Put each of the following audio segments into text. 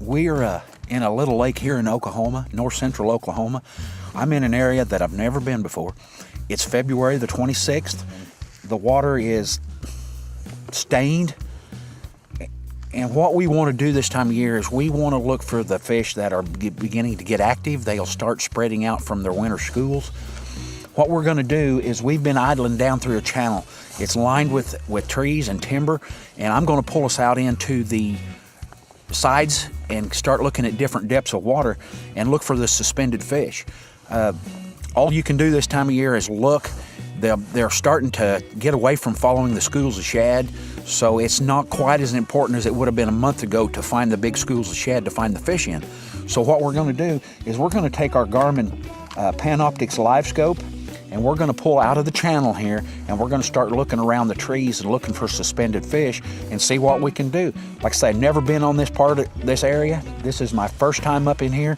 We're in a little lake here in Oklahoma, north central Oklahoma. I'm in an area that I've never been before. It's February the 26th. The water is stained. And what we want to do this time of year is we want to look for the fish that are beginning to get active. They'll start spreading out from their winter schools. What we're going to do is we've been idling down through a channel. It's lined with trees and timber, and I'm going to pull us out into the sides and start looking at different depths of water and look for the suspended fish. All you can do this time of year is look. They're starting to get away from following the schools of shad, so it's not quite as important as it would have been a month ago to find the big schools of shad to find the fish in. So what we're going to do is we're going to take our Garmin Panoptix Livescope, and we're going to pull out of the channel here, and we're going to start looking around the trees and looking for suspended fish and see what we can do. Like I say, I've never been on this part of this area. This is my first time up in here,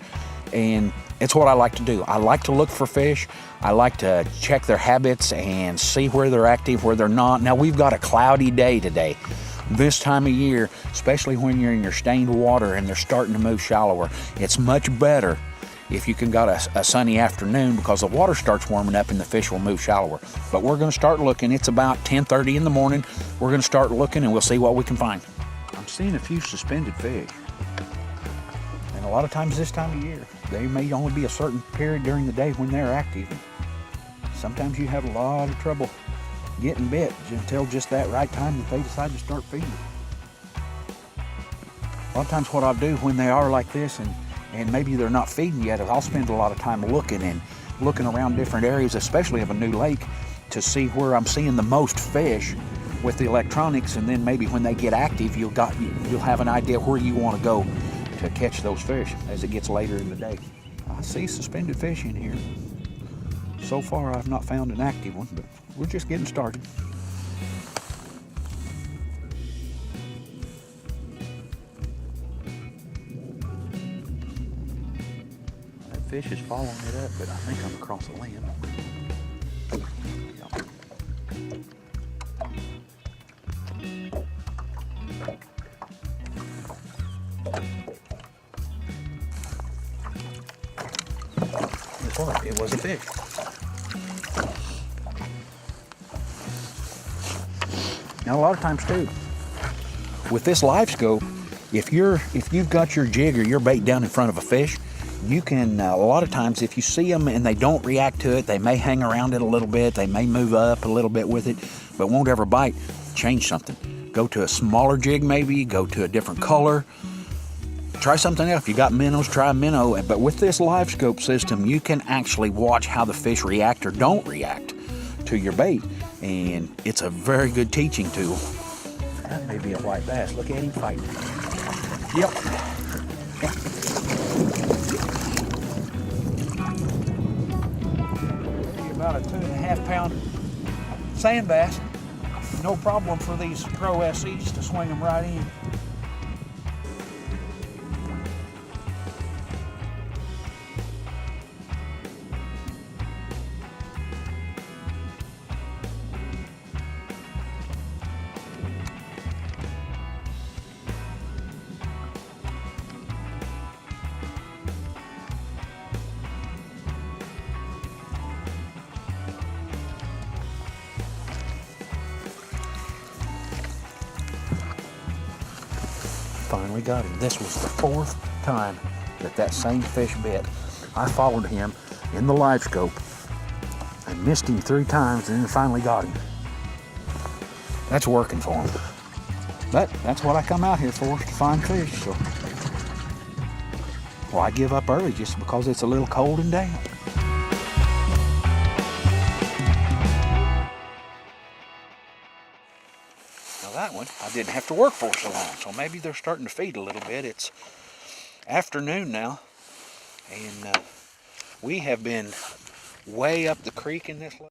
and it's what I like to do. I like to look for fish. I like to check their habits and see where they're active, where they're not. Now, we've got a cloudy day today. This time of year, especially when you're in your stained water and they're starting to move shallower, it's much better if you can got a sunny afternoon, because the water starts warming up and the fish will move shallower. But we're going to start looking. It's about 10:30 in the morning. We're going to start looking and we'll see what we can find. I'm seeing a few suspended fish. And a lot of times this time of year, they may only be a certain period during the day when they're active. Sometimes you have a lot of trouble getting bit until just that right time that they decide to start feeding. A lot of times what I'll do when they are like this and maybe they're not feeding yet, I'll spend a lot of time looking around different areas, especially of a new lake, to see where I'm seeing the most fish with the electronics, and then maybe when they get active, you'll have an idea where you want to go to catch those fish as it gets later in the day. I see suspended fish in here. So far, I've not found an active one, but we're just getting started. That fish is following it up, but I think I'm across the land. It was a fish. Now, a lot of times too, with this Livescope, if you've got your jig or your bait down in front of a fish, you can, a lot of times if you see them and they don't react to it, they may hang around it a little bit, they may move up a little bit with it, but won't ever bite, change something. Go to a smaller jig maybe, go to a different color. Try something else. If you got minnows, try a minnow. But with this Livescope system, you can actually watch how the fish react or don't react to your bait. And it's a very good teaching tool. That may be a white bass. Look at him fighting. Yep. About a 2.5 pound sand bass. No problem for these Pro SEs to swing them right in. Finally got him. This was the 4th time that same fish bit. I followed him in the Livescope. I missed him 3 times and then finally got him. That's working for him. But that's what I come out here for, to find fish. So, well, I give up early just because it's a little cold and damp. That one I didn't have to work for so long, so maybe they're starting to feed a little bit. It's afternoon now, and we have been way up the creek in this lake.